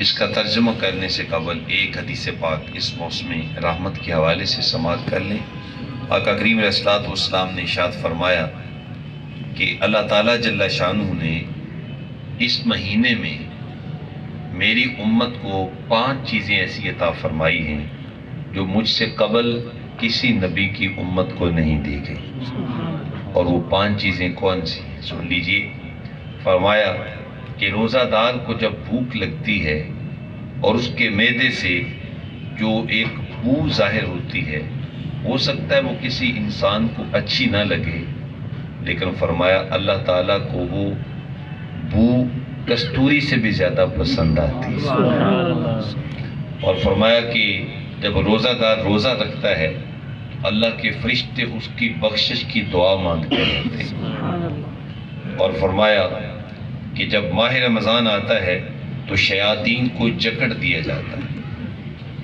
اس کا ترجمہ کرنے سے قبل ایک حدیث پاک اس موسم رحمت کے حوالے سے سماعت کر لیں۔ آقا کریم علیہ الصلوۃ والسلام نے ارشاد فرمایا کہ اللہ تعالیٰ جل شانہ نے اس مہینے میں میری امت کو 5 چیزیں ایسی عطا فرمائی ہیں جو مجھ سے قبل کسی نبی کی امت کو نہیں دی گئی۔ اور وہ 5 چیزیں کون سی ہیں؟ سن لیجئے۔ فرمایا کہ روزہ دار کو جب بھوک لگتی ہے اور اس کے معدے سے جو ایک بو ظاہر ہوتی ہے، ہو سکتا ہے وہ کسی انسان کو اچھی نہ لگے، لیکن فرمایا اللہ تعالیٰ کو وہ بو کستوری سے بھی زیادہ پسند آتی ہے۔ اور فرمایا کہ جب روزہ دار روزہ رکھتا ہے اللہ کے فرشتے اس کی بخشش کی دعا مانگتے رہتے ہیں۔ اور فرمایا کہ جب ماہ رمضان آتا ہے تو شیاطین کو جکڑ دیا جاتا ہے۔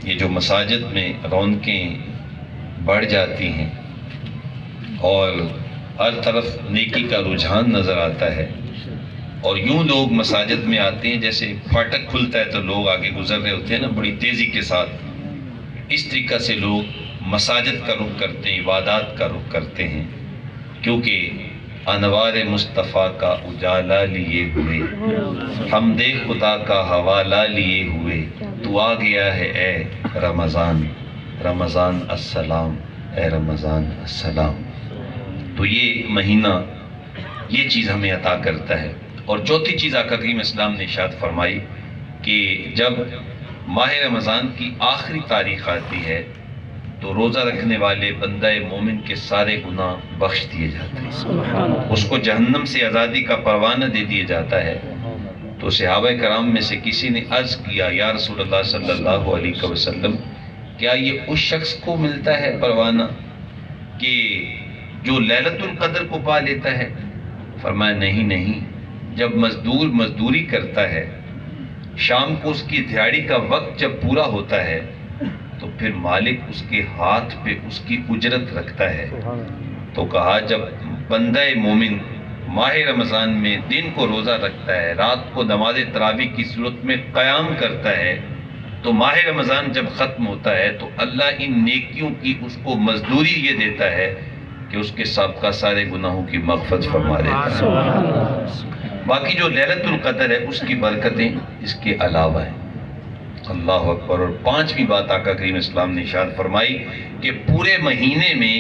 یہ جو مساجد میں رونقیں بڑھ جاتی ہیں اور ہر طرف نیکی کا رجحان نظر آتا ہے، اور یوں لوگ مساجد میں آتے ہیں جیسے پھاٹک کھلتا ہے تو لوگ آگے گزر رہے ہوتے ہیں نا بڑی تیزی کے ساتھ، اس طریقہ سے لوگ مساجد کا رخ کرتے ہیں، عبادات کا رخ کرتے ہیں، کیونکہ انوار مصطفیٰ کا اجالا لیے ہوئے، حمد خدا کا حوالہ لیے ہوئے، تو آ گیا ہے اے رمضان، رمضان السلام، اے رمضان السلام۔ تو یہ مہینہ یہ چیز ہمیں عطا کرتا ہے۔ اور چوتھی چیز آقا کریم اسلام نے ارشاد فرمائی کہ جب ماہ رمضان کی آخری تاریخ آتی ہے تو روزہ رکھنے والے بندہ مومن کے سارے گناہ بخش دیے جاتے ہیں، اس کو جہنم سے آزادی کا پروانہ دے دیا جاتا ہے۔ تو صحابہ کرام میں سے کسی نے عرض کیا، یا رسول اللہ صلی اللہ علیہ وسلم، کیا یہ اس شخص کو ملتا ہے پروانہ کہ جو لیلۃ القدر کو پا لیتا ہے؟ فرمایا نہیں، جب مزدور مزدوری کرتا ہے، شام کو اس کی دیہاڑی کا وقت جب پورا ہوتا ہے تو پھر مالک اس کے ہاتھ پہ اس کی اجرت رکھتا ہے۔ تو کہا جب بندہ مومن ماہ رمضان میں دن کو روزہ رکھتا ہے، رات کو نماز تراویح کی صورت میں قیام کرتا ہے، تو ماہ رمضان جب ختم ہوتا ہے تو اللہ ان نیکیوں کی اس کو مزدوری یہ دیتا ہے کہ اس کے سابقہ سارے گناہوں کی مغفرت فرما دیتا ہے۔ باقی جو لیلۃ القدر ہے اس کی برکتیں اس کے علاوہ ہیں۔ اللہ اکبر۔ اور 5ویں بات آقا کریم اسلام نے ارشاد فرمائی کہ پورے مہینے میں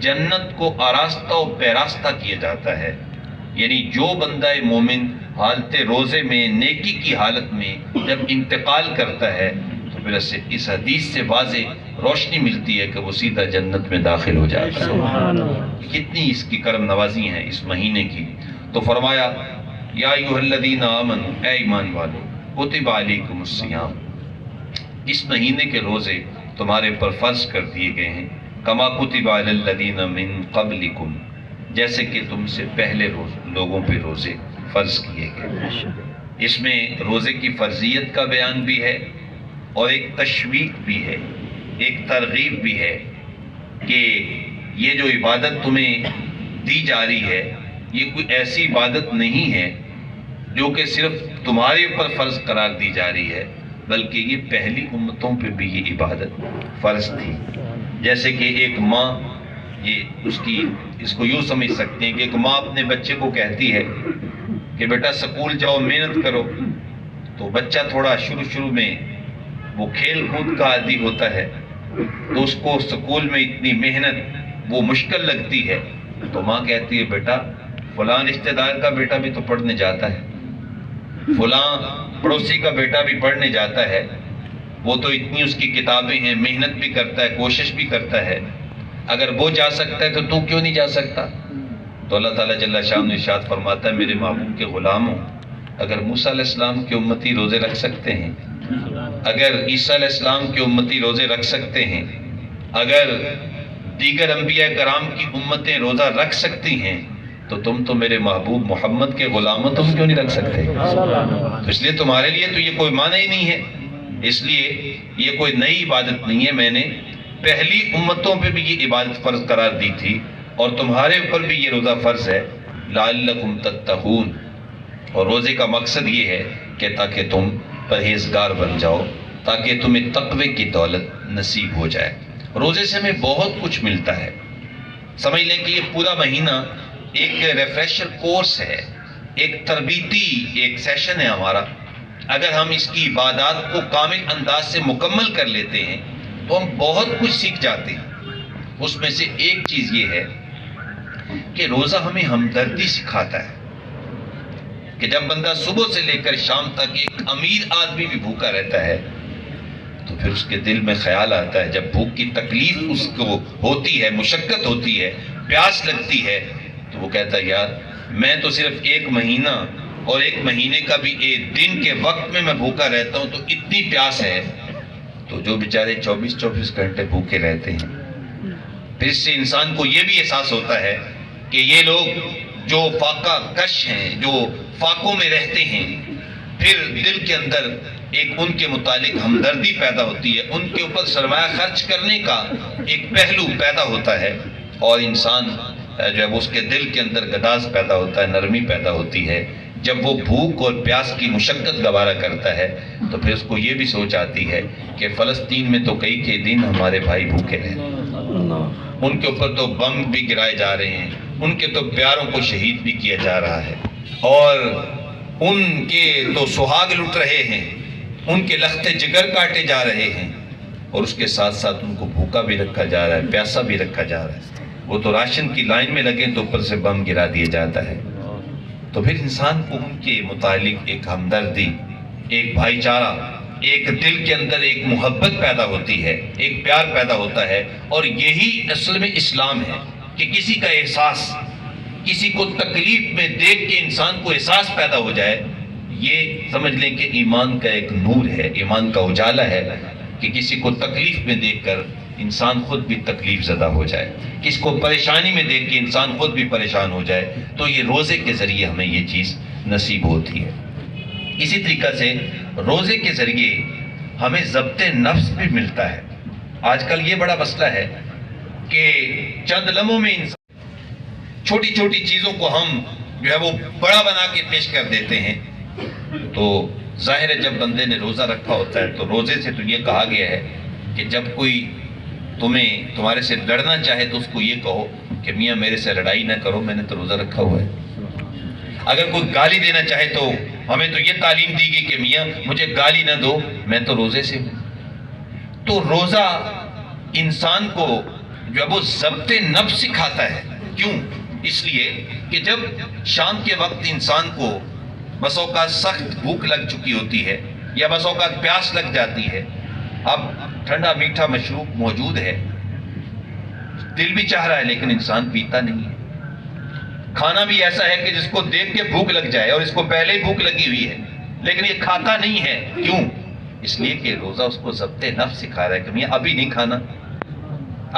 جنت کو آراستہ و پیراستہ کیا جاتا ہے، یعنی جو بندہ مومن حالت روزے میں نیکی کی حالت میں جب انتقال کرتا ہے تو پھر اس حدیث سے واضح روشنی ملتی ہے کہ وہ سیدھا جنت میں داخل ہو جاتا ہے۔ کتنی اس کی کرم نوازی ہیں اس مہینے کی۔ تو فرمایا یا ایھا الذین آمنوا، اے ایمان والو، کتب علیکم الصیام، اس مہینے کے روزے تمہارے پر فرض کر دیے گئے ہیں، کما کتب علی الذین من قبلکم، جیسے کہ تم سے پہلے لوگوں پہ روزے فرض کیے گئے۔ اس میں روزے کی فرضیت کا بیان بھی ہے اور ایک تشویق بھی ہے، ایک ترغیب بھی ہے کہ یہ جو عبادت تمہیں دی جا رہی ہے یہ کوئی ایسی عبادت نہیں ہے جو کہ صرف تمہارے اوپر فرض قرار دی جا رہی ہے، بلکہ یہ پہلی امتوں پہ بھی یہ عبادت فرض تھی۔ جیسے کہ ایک ماں، یہ اس کو یوں سمجھ سکتے ہیں کہ ایک ماں اپنے بچے کو کہتی ہے کہ بیٹا سکول جاؤ، محنت کرو، تو بچہ تھوڑا شروع میں وہ کھیل کود کا عادی ہوتا ہے تو اس کو سکول میں اتنی محنت وہ مشکل لگتی ہے، تو ماں کہتی ہے بیٹا فلاں رشتہ دار کا بیٹا بھی تو پڑھنے جاتا ہے، فلاں پڑوسی کا بیٹا بھی پڑھنے جاتا ہے، وہ تو اتنی اس کی کتابیں ہیں، محنت بھی کرتا ہے، کوشش بھی کرتا ہے، اگر وہ جا سکتا ہے تو کیوں نہیں جا سکتا؟ تو اللہ تعالیٰ جل شانہ نے ارشاد فرماتا ہے میرے محبوب کے غلاموں، اگر موسیٰ علیہ السلام کے امتی روزے رکھ سکتے ہیں، اگر عیسیٰ علیہ السلام کے امتی روزے رکھ سکتے ہیں، اگر دیگر انبیاء کرام کی امتیں روزہ رکھ سکتی ہیں، تو تم تو میرے محبوب محمد کے غلاموں تم کیوں نہیں رکھ سکتے؟ تو اس لیے تمہارے لیے تو یہ کوئی معنی ہی نہیں ہے، اس لیے یہ کوئی نئی عبادت نہیں ہے، میں نے پہلی امتوں پہ بھی یہ عبادت فرض قرار دی تھی اور تمہارے اوپر بھی یہ روزہ فرض ہے، لعلکم تتقون۔ اور روزے کا مقصد یہ ہے کہ تاکہ تم پرہیزگار بن جاؤ تاکہ تمہیں تقوی کی دولت نصیب ہو جائے۔ روزے سے ہمیں بہت کچھ ملتا ہے۔ سمجھ لیں کہ یہ پورا مہینہ ایک ریفریشر کورس ہے، ایک تربیتی ایک سیشن ہے ہمارا۔ اگر ہم اس کی عبادات کو کامل انداز سے مکمل کر لیتے ہیں تو ہم بہت کچھ سیکھ جاتے ہیں۔ اس میں سے ایک چیز یہ ہے کہ روزہ ہمیں ہمدردی سکھاتا ہے کہ جب بندہ صبح سے لے کر شام تک ایک امیر آدمی بھی بھوکا رہتا ہے تو پھر اس کے دل میں خیال آتا ہے، جب بھوک کی تکلیف اس کو ہوتی ہے، مشقت ہوتی ہے، پیاس لگتی ہے، تو وہ کہتا ہے یار میں تو صرف ایک مہینہ اور ایک مہینے کا بھی ایک دن کے وقت میں بھوکا رہتا ہوں تو اتنی پیاس ہے، تو جو بیچارے 24 گھنٹے بھوکے رہتے ہیں، پھر اس سے انسان کو یہ بھی احساس ہوتا ہے کہ یہ لوگ جو فاقہ کش ہیں، جو فاقوں میں رہتے ہیں، پھر دل کے اندر ایک ان کے متعلق ہمدردی پیدا ہوتی ہے، ان کے اوپر سرمایہ خرچ کرنے کا ایک پہلو پیدا ہوتا ہے، اور انسان جو ہے اس کے دل کے اندر گداز پیدا ہوتا ہے، نرمی پیدا ہوتی ہے۔ جب وہ بھوک اور پیاس کی مشقت گوارا کرتا ہے تو پھر اس کو یہ بھی سوچ آتی ہے کہ فلسطین میں تو کئی کے دن ہمارے بھائی بھوکے رہے، ان کے اوپر تو بم بھی گرائے جا رہے ہیں، ان کے تو پیاروں کو شہید بھی کیا جا رہا ہے، اور ان کے تو سہاگ لٹ رہے ہیں، ان کے لختے جگر کاٹے جا رہے ہیں، اور اس کے ساتھ ساتھ ان کو بھوکا بھی رکھا جا رہا ہے، پیاسا بھی رکھا جا رہا ہے۔ وہ تو راشن کی لائن میں لگے تو اوپر سے بم گرا دیا جاتا ہے۔ تو پھر انسان کو ان کے متعلق ایک ہمدردی، ایک بھائی چارہ، ایک دل کے اندر ایک محبت پیدا ہوتی ہے، ایک پیار پیدا ہوتا ہے، اور یہی اصل میں اسلام ہے کہ کسی کا احساس، کسی کو تکلیف میں دیکھ کے انسان کو احساس پیدا ہو جائے۔ یہ سمجھ لیں کہ ایمان کا ایک نور ہے، ایمان کا اجالا ہے کہ کسی کو تکلیف میں دیکھ کر انسان خود بھی تکلیف زدہ ہو جائے، کسی کو پریشانی میں دیکھ کے انسان خود بھی پریشان ہو جائے۔ تو یہ روزے کے ذریعے ہمیں یہ چیز نصیب ہوتی ہے۔ اسی طریقہ سے روزے کے ذریعے ہمیں ضبط نفس بھی ملتا ہے۔ آج کل یہ بڑا مسئلہ ہے کہ چند لمحوں میں انسان چھوٹی چھوٹی چیزوں کو ہم جو ہے وہ بڑا بنا کے پیش کر دیتے ہیں۔ تو ظاہر ہے جب بندے نے روزہ رکھا ہوتا ہے تو روزے سے تو یہ کہا گیا ہے کہ جب کوئی تمہارے سے لڑنا چاہے تو اس کو یہ کہو کہ میاں میرے سے لڑائی نہ کرو، میں نے تو روزہ رکھا ہوا ہے۔ اگر کوئی گالی دینا چاہے تو ہمیں تو یہ تعلیم دی گئی کہ میاں مجھے گالی نہ دو، میں تو روزے سے ہوں۔ تو روزہ انسان کو جو ہے وہ ضبط نفس سکھاتا ہے۔ کیوں؟ اس لیے کہ جب شام کے وقت انسان کو بس اوقات سخت بھوک لگ چکی ہوتی ہے یا بس اوقات پیاس لگ جاتی ہے، اب ٹھنڈا میٹھا مشروب موجود ہے، دل بھی چاہ رہا ہے لیکن انسان پیتا نہیں ہے۔ کھانا بھی ایسا ہے کہ جس کو دیکھ کے بھوک لگ جائے اور اس کو پہلے ہی بھوک لگی ہوئی ہے لیکن یہ کھاتا نہیں ہے۔ کیوں؟ اس لیے کہ روزہ اس کو ضبط نفس سکھا رہا ہے کہ میاں ابھی نہیں کھانا،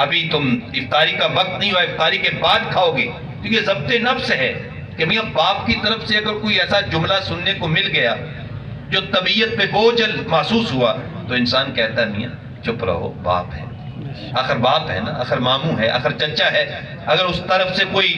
ابھی تم افطاری کا وقت نہیں ہوا، افطاری کے بعد کھاؤ گے۔ تو یہ ضبط نفس ہے کہ میاں باپ کی طرف سے اگر کوئی ایسا جملہ سننے کو مل گیا جو طبیعت پہ بوجھل محسوس ہوا تو انسان کہتا ہے میاں چپ رہو، باپ ہے، آخر باپ ہے نا، آخر ماموں ہے، آخر چچا ہے۔ اگر اس طرف سے کوئی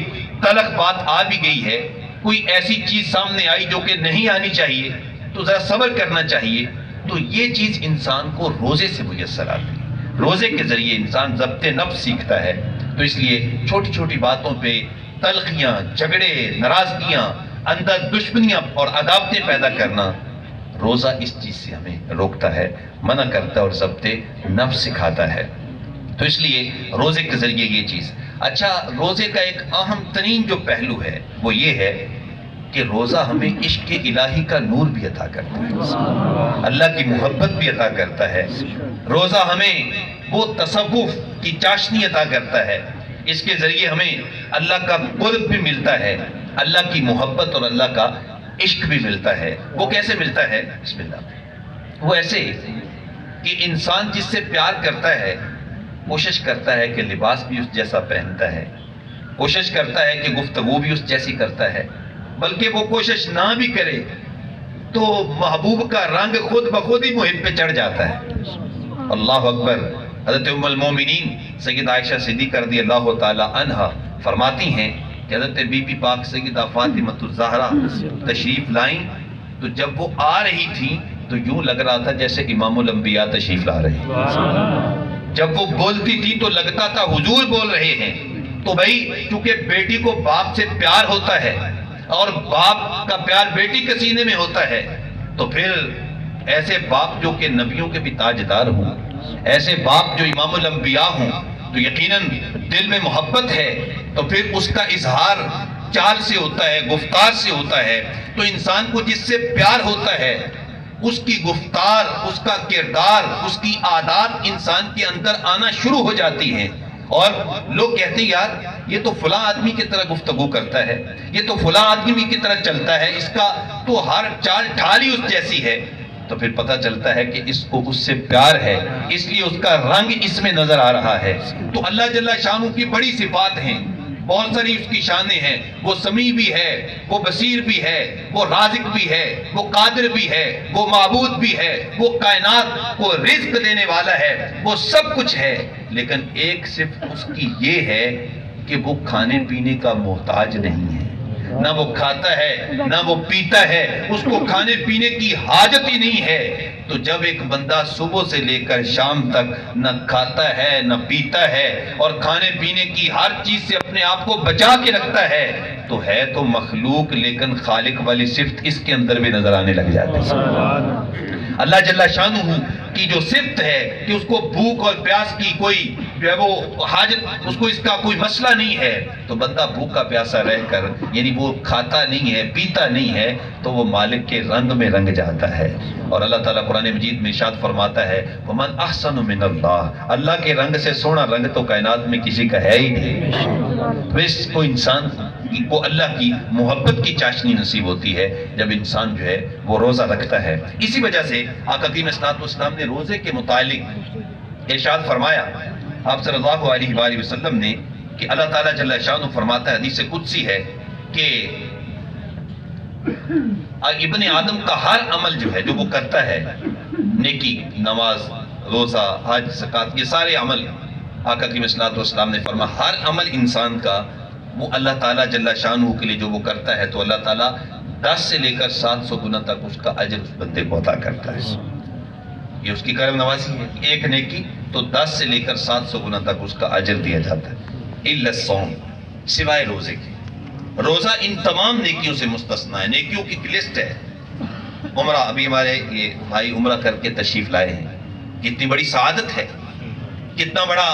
تلخ بات آ بھی گئی ہے، کوئی ایسی چیز سامنے آئی جو کہ نہیں آنی چاہیے تو ذرا صبر کرنا چاہیے۔ تو یہ چیز انسان کو روزے سے میسر آتی ہے۔ روزے کے ذریعے انسان ضبط نفس سیکھتا ہے۔ تو اس لیے چھوٹی چھوٹی باتوں پہ تلخیاں، جھگڑے، ناراضگیاں، اندر دشمنیاں اور عداوتیں پیدا کرنا، روزہ اس چیز سے ہمیں روکتا ہے، منع کرتا ہے اور ضبط نفس سکھاتا ہے۔ تو اس لیے روزے کے ذریعے یہ چیز۔ اچھا، روزے کا ایک اہم ترین جو پہلو ہے وہ یہ ہے کہ روزہ ہمیں عشق الہی کا نور بھی عطا کرتا ہے، اللہ کی محبت بھی عطا کرتا ہے۔ روزہ ہمیں وہ تصوف کی چاشنی عطا کرتا ہے، اس کے ذریعے ہمیں اللہ کا قرب بھی ملتا ہے، اللہ کی محبت اور اللہ کا عشق بھی ملتا ہے۔ وہ کیسے ملتا ہے؟ بسم اللہ۔ وہ ایسے کہ انسان جس سے پیار کرتا ہے کوشش کرتا ہے کہ لباس بھی اس جیسا پہنتا ہے، کوشش کرتا ہے کہ گفتگو بھی اس جیسی کرتا ہے، بلکہ وہ کوشش نہ بھی کرے تو محبوب کا رنگ خود بخود ہی محب پہ چڑھ جاتا ہے۔ اللہ اکبر۔ حضرت ام المومنین سیدہ عائشہ صدیقہ رضی اللہ تعالی عنہا فرماتی ہیں کہ حضرت بی بی پاک سیدہ فاطمہ الزہرا تشریف لائیں تو جب وہ آ رہی تھیں تو یوں لگ رہا تھا جیسے امام الانبیاء تشریف لا رہے ہیں. جب وہ بولتی تھی تو لگتا تھا حضور بول رہے ہیں. تو بھائی چونکہ بیٹی کو باپ سے پیار ہوتا ہے اور باپ کا پیار بیٹی کے سینے میں ہوتا ہے، تو پھر ایسے باپ جو کہ نبیوں کے بھی تاجدار ہوں، ایسے باپ جو امام الانبیاء ہوں، تو یقیناً دل میں محبت ہے تو پھر اس کا اظہار چال سے ہوتا ہے، گفتار سے ہوتا ہے. تو انسان کو جس سے پیار ہوتا ہے اس کی گفتار، اس کا کردار، اس کی عادات انسان کے اندر آنا شروع ہو جاتی ہیں. اور لوگ کہتے ہیں یار یہ تو فلاں آدمی کی طرح گفتگو کرتا ہے، یہ تو فلاں آدمی کی طرح چلتا ہے، اس کا تو ہر چال ڈھال ہی اس جیسی ہے. تو پھر پتہ چلتا ہے کہ اس کو اس سے پیار ہے، اس لیے اس کا رنگ اس میں نظر آ رہا ہے. تو اللہ جل شانہ کی بڑی صفات ہیں، بہت ساری اس کی شانیں ہیں. وہ سمیع بھی ہے، وہ بصیر بھی ہے، وہ رازق بھی ہے، وہ قادر بھی ہے، وہ معبود بھی ہے، وہ کائنات کو رزق دینے والا ہے، وہ سب کچھ ہے. لیکن ایک صرف اس کی یہ ہے کہ وہ کھانے پینے کا محتاج نہیں ہے. نہ وہ کھاتا ہے نہ وہ پیتا ہے، اس کو کھانے پینے کی حاجت ہی نہیں ہے. تو جب ایک بندہ صبح سے لے کر شام تک نہ کھاتا ہے نہ پیتا ہے اور کھانے پینے کی ہر چیز سے اپنے آپ کو بچا کے رکھتا ہے، تو ہے تو مخلوق لیکن خالق والی صفت اس کے اندر بھی نظر آنے لگ جاتی ہے. اللہ جل شانہ کی جو صفت ہے کہ اس کو بھوک اور پیاس کی کوئی جو ہے وہ حاجت، اس کو اس کا کوئی مسئلہ نہیں ہے، تو بندہ بھوکا پیاسا رہ کر یعنی وہ کھاتا نہیں ہے پیتا نہیں ہے تو وہ مالک کے رنگ میں رنگ جاتا ہے. اور اللہ تعالیٰ قرآن مجید میں ارشاد فرماتا ہے وَمَنْ أَحْسَنُ مِنَ اللَّهِ، اللہ کے رنگ سے سونا رنگ تو کائنات میں کسی کا ہے ہی نہیں. بس کو انسان کو اللہ کی محبت کی چاشنی نصیب ہوتی ہے جب انسان جو ہے وہ روزہ رکھتا ہے. اسی وجہ سے آقا کریم صلی اللہ علیہ وسلم نے روزے کے متعلق ارشاد فرمایا آپ صلی اللہ علیہ وآلہ وسلم نے کہ اللہ تعالیٰ جل شانہ فرماتا ہے، حدیث قدسی ہے کہ ابن آدم کا ہر عمل جو ہے جو وہ کرتا ہے، نیکی، نماز، روزہ، حج، زکوٰۃ، یہ سارے عمل آقا کریم صلی اللہ علیہ وسلم نے فرمایا ہر عمل انسان کا وہ اللہ تعالیٰ جل شانہ کے لیے جو وہ کرتا ہے تو اللہ تعالیٰ 10 سے لے کر 700 گنا تک اس کا اجر اس بندے کو عطا کرتا ہے. یہ اس کی کرم نوازی ہے. ایک نیکی تو 10 سے لے کر 700 گنا تک اس کا اجر دیا جاتا ہے. الا الصوم، سوائے روزے کے. روزہ ان تمام نیکیوں سے مستثنا ہے. نیکیوں کی ایک لسٹ ہے. عمرہ، ابھی ہمارے یہ بھائی عمرہ کر کے تشریف لائے ہیں. کتنی بڑی سعادت ہے، کتنا بڑا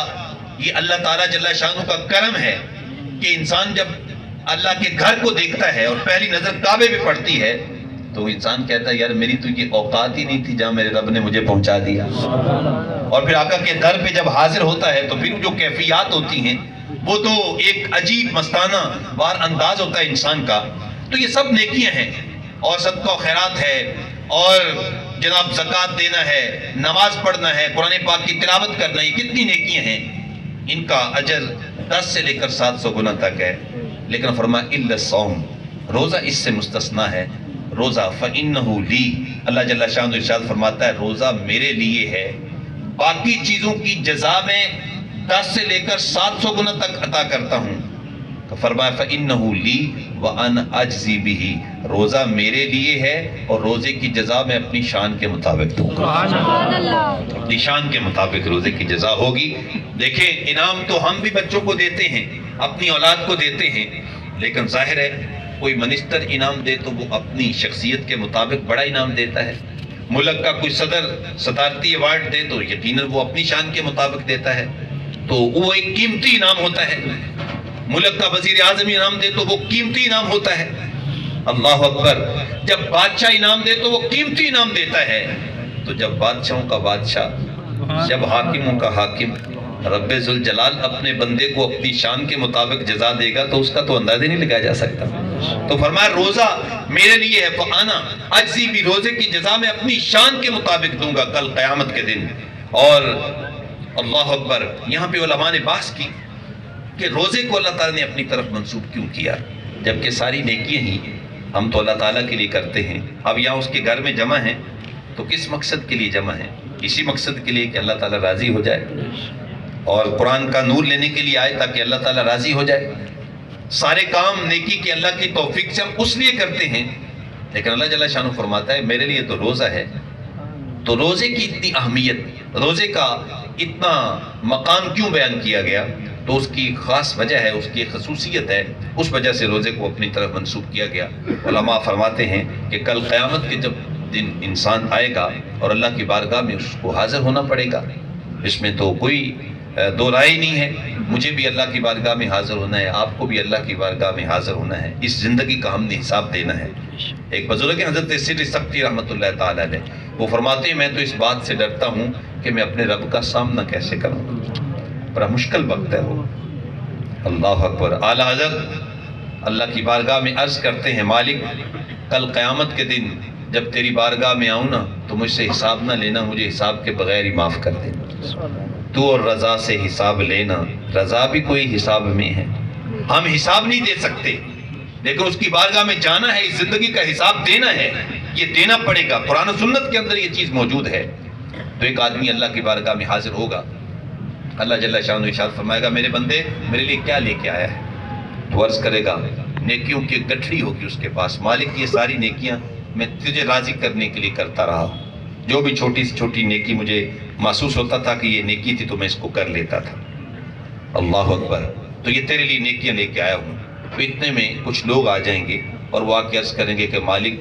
یہ اللہ تعالیٰ جل شانہ کا کرم ہے کہ انسان جب اللہ کے گھر کو دیکھتا ہے اور پہلی نظر کعبے پہ پڑتی ہے تو انسان کہتا ہے یار میری تو یہ اوقات ہی نہیں تھی جہاں میرے رب نے مجھے پہنچا دیا. اور پھر آقا کے در پہ جب حاضر ہوتا ہے تو پھر جو کیفیات ہوتی ہیں وہ تو ایک عجیب مستانہ وار انداز ہوتا ہے انسان کا. تو یہ سب نیکیاں ہیں، اور صدقہ و خیرات ہے، اور جناب زکوٰۃ دینا ہے، نماز پڑھنا ہے، قرآن پاک کی تلاوت کرنا ہے. یہ کتنی نیکیاں ہیں، ان کا اجر 10 سے لے کر 700 گنا تک ہے. لیکن فرمایا الا الصوم، روزہ اس سے مستثنا ہے. روزہ فإنہ لی، اللہ جل شانہ ارشاد فرماتا ہے روزہ میرے لیے ہے. باقی چیزوں کی جزا میں 10 سے لے کر 700 گنا تک عطا کرتا ہوں. تو فرمایا فإنہ لی وأنا أجزی بہ، روزہ میرے لیے ہے اور روزے کی جزا میں اپنی شان کے مطابق دوں گا. اپنی شان کے مطابق روزے کی جزا ہوگی. دیکھیں انعام تو ہم بھی بچوں کو دیتے ہیں، اپنی اولاد کو دیتے ہیں، لیکن ظاہر ہے کوئی منسٹر انعام دے تو وہ اپنی شخصیت کے مطابق بڑا انعام دیتا ہے. ملک کا کوئی صدر صدارتی ایوارڈ دے تو یقیناً وہ اپنی شان کے مطابق دیتا ہے، تو وہ ایک قیمتی انعام ہوتا ہے. ملک کا وزیر اعظم انعام دے تو وہ قیمتی انعام ہوتا ہے. اللہ اکبر. جب بادشاہ انعام دے تو وہ قیمتی انعام دیتا ہے. تو جب بادشاہوں کا بادشاہ، جب حاکموں کا حاکم، رب ذوالجلال اپنے بندے کو اپنی شان کے مطابق جزا دے گا تو اس کا تو اندازہ نہیں لگایا جا سکتا. تو فرمایا روزہ میرے لیے ہے، فانا اجزی بھی، روزے کی جزا میں اپنی شان کے مطابق دوں گا کل قیامت کے دن. اور اللہ اکبر، یہاں پہ علماء نے بحث کی کہ روزے کو اللہ تعالیٰ نے اپنی طرف منسوب کیوں کیا، جبکہ ساری نیکیاں ہی ہم تو اللہ تعالیٰ کے لیے کرتے ہیں. اب یہاں اس کے گھر میں جمع ہیں تو کس مقصد کے لیے جمع ہیں؟ اسی مقصد کے لیے کہ اللہ تعالیٰ راضی ہو جائے اور قرآن کا نور لینے کے لیے آئے تاکہ اللہ تعالیٰ راضی ہو جائے. سارے کام نیکی کے اللہ کی توفیق سے ہم اس لیے کرتے ہیں. لیکن اللہ جل شانہ فرماتا ہے میرے لیے تو روزہ ہے تو روزے کی اتنی اہمیت، روزے کا اتنا مقام کیوں بیان کیا گیا؟ تو اس کی خاص وجہ ہے، اس کی خصوصیت ہے، اس وجہ سے روزے کو اپنی طرف منسوب کیا گیا۔ علماء فرماتے ہیں کہ کل قیامت کے جب دن انسان آئے گا اور اللہ کی بارگاہ میں اس کو حاضر ہونا پڑے گا، اس میں تو کوئی دو رائے نہیں ہے۔ مجھے بھی اللہ کی بارگاہ میں حاضر ہونا ہے، آپ کو بھی اللہ کی بارگاہ میں حاضر ہونا ہے، اس زندگی کا ہم نے حساب دینا ہے۔ ایک بزرگ حضرت سر سبتی رحمۃ اللہ تعالیٰ علیہ، وہ فرماتے ہیں میں تو اس بات سے ڈرتا ہوں کہ میں اپنے رب کا سامنا کیسے کروں، بڑا مشکل وقت ہے وہ۔ اللہ اکبر۔ اعلیٰ حضرت اللہ کی بارگاہ میں عرض کرتے ہیں مالک کل قیامت کے دن جب تیری بارگاہ میں آؤں نا تو مجھ سے حساب نہ لینا، مجھے حساب کے بغیر ہی معاف کر دینا، تو اور رضا سے حساب لینا، رضا بھی کوئی حساب میں ہے، ہم حساب نہیں دے سکتے لیکن اس کی بارگاہ میں جانا ہے، اس زندگی کا حساب دینا ہے، یہ دینا پڑے گا، قرآن و سنت کے اندر یہ چیز موجود ہے۔ تو ایک آدمی اللہ کی بارگاہ میں حاضر ہوگا، اللہ جل شانہ ارشاد فرمائے گا میرے بندے میرے لیے کیا لے کے آیا ہے؟ تو عرض کرے گا نیکیوں کی گٹھڑی ہوگی اس کے پاس، مالک یہ ساری نیکیاں میں تجھے راضی کرنے کے لیے کرتا رہا ہوں، جو بھی چھوٹی سے چھوٹی نیکی مجھے محسوس ہوتا تھا کہ یہ نیکی تھی تو میں اس کو کر لیتا تھا۔ اللہ اکبر۔ تو یہ تیرے لیے نیکیاں لے کے آیا ہوں۔ تو اتنے میں کچھ لوگ آ جائیں گے اور وہ آ کے عرض کریں گے کہ مالک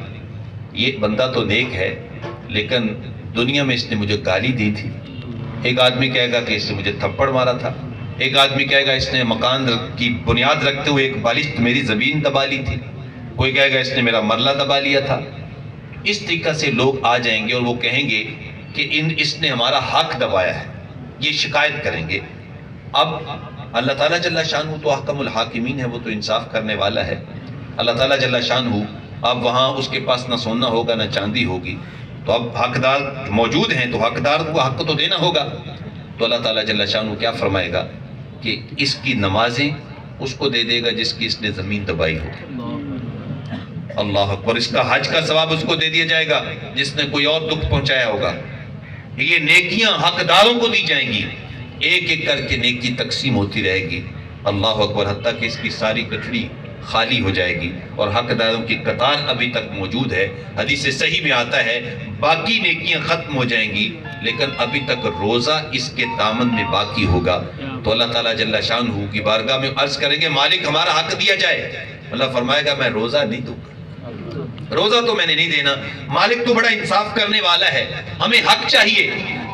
یہ بندہ تو نیک ہے لیکن دنیا میں اس نے مجھے گالی دی تھی۔ ایک آدمی کہے گا کہ اس نے مجھے تھپڑ مارا تھا، ایک آدمی کہے گا اس نے مکان کی بنیاد رکھتے ہوئے ایک بالشت میری زمین دبا لی تھی، کوئی کہے گا اس نے میرا مرلہ دبا لیا تھا۔ اس طریقہ سے لوگ آ جائیں گے اور وہ کہیں گے کہ اس نے ہمارا حق دبایا ہے، یہ شکایت کریں گے۔ اب اللہ تعالیٰ جل شانہ تو احکم الحاکمین ہے، وہ تو انصاف کرنے والا ہے۔ اللہ تعالیٰ جل شانہ اب وہاں اس کے پاس نہ سونا ہوگا نہ چاندی ہوگی، تو اب حقدار موجود ہیں تو حقدار کو حق تو دینا ہوگا۔ تو اللہ تعالیٰ جل شانہ کیا فرمائے گا کہ اس کی نمازیں اس کو دے دے گا جس کی اس نے زمین دبائی ہوگی۔ اللہ اکبر۔ اس کا حج کا ثواب اس کو دے دیا جائے گا جس نے کوئی اور دکھ پہنچایا ہوگا۔ یہ نیکیاں حقداروں کو دی جائیں گی، ایک ایک کر کے نیکی تقسیم ہوتی رہے گی۔ اللہ اکبر۔ حتیٰ کہ اس کی ساری گٹھڑی خالی ہو جائے گی اور حقداروں کی قطار ابھی تک موجود ہے۔ حدیث صحیح میں آتا ہے باقی نیکیاں ختم ہو جائیں گی لیکن ابھی تک روزہ اس کے دامن میں باقی ہوگا۔ تو اللہ تعالیٰ جل شانہ کی بارگاہ میں عرض کریں گے مالک ہمارا حق دیا جائے۔ اللہ فرمائے گا میں روزہ نہیں دوں گا، روزہ تو میں نے نہیں دینا، مالک تو بڑا انصاف کرنے والا ہے، ہمیں حق چاہیے۔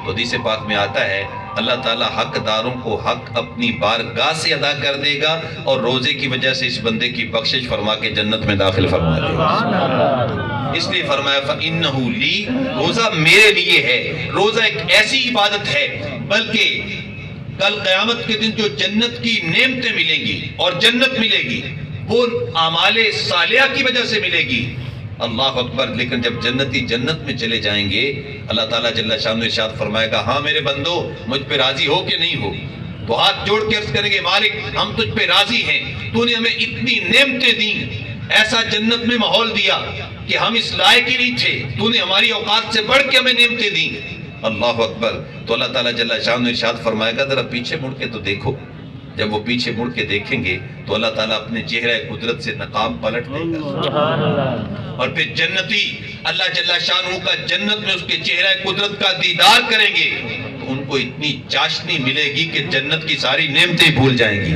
تو حدیث پاک میں آتا ہے اللہ تعالیٰ حقداروں کو حق اپنی بارگاہ سے ادا کر دے گا اور روزے کی وجہ سے اس بندے کی بخشش فرما کے جنت میں داخل فرما دے گا۔ اس لیے فرمایا فَإِنَّهُ لِي، روزہ میرے لیے ہے۔ روزہ ایک ایسی عبادت ہے بلکہ کل قیامت کے دن جو جنت کی نعمتیں ملیں گی اور جنت ملے گی وہ اعمال صالحہ کی وجہ سے ملے گی۔ اللہ اکبر۔ لیکن جب جنتی جنت میں چلے جائیں گے اللہ تعالیٰ جل شانہ ارشاد فرمائے گا ہاں میرے بندو مجھ پہ راضی ہو کہ نہیں ہو؟ تو ہاتھ جوڑ کے عرض کریں گے مالک ہم تجھ پہ راضی ہیں، تو نے ہمیں اتنی نعمتیں دیں، ایسا جنت میں ماحول دیا کہ ہم اس لائق ہی نہیں تھے، تو نے ہماری اوقات سے بڑھ کے ہمیں نعمتیں دیں۔ اللہ اکبر۔ تو اللہ تعالیٰ جل شانہ ارشاد فرمائے گا ذرا پیچھے مڑ کے تو دیکھو۔ جب وہ پیچھے مڑ کے دیکھیں گے تو اللہ تعالیٰ اپنے چہرہ قدرت سے نقاب پلٹ دے گا اور پھر جنتی اللہ جل شانہ کا جنت میں اس کے چہرہ قدرت کا دیدار کریں گے تو ان کو اتنی چاشنی ملے گی کہ جنت کی ساری نعمتیں بھول جائیں گی۔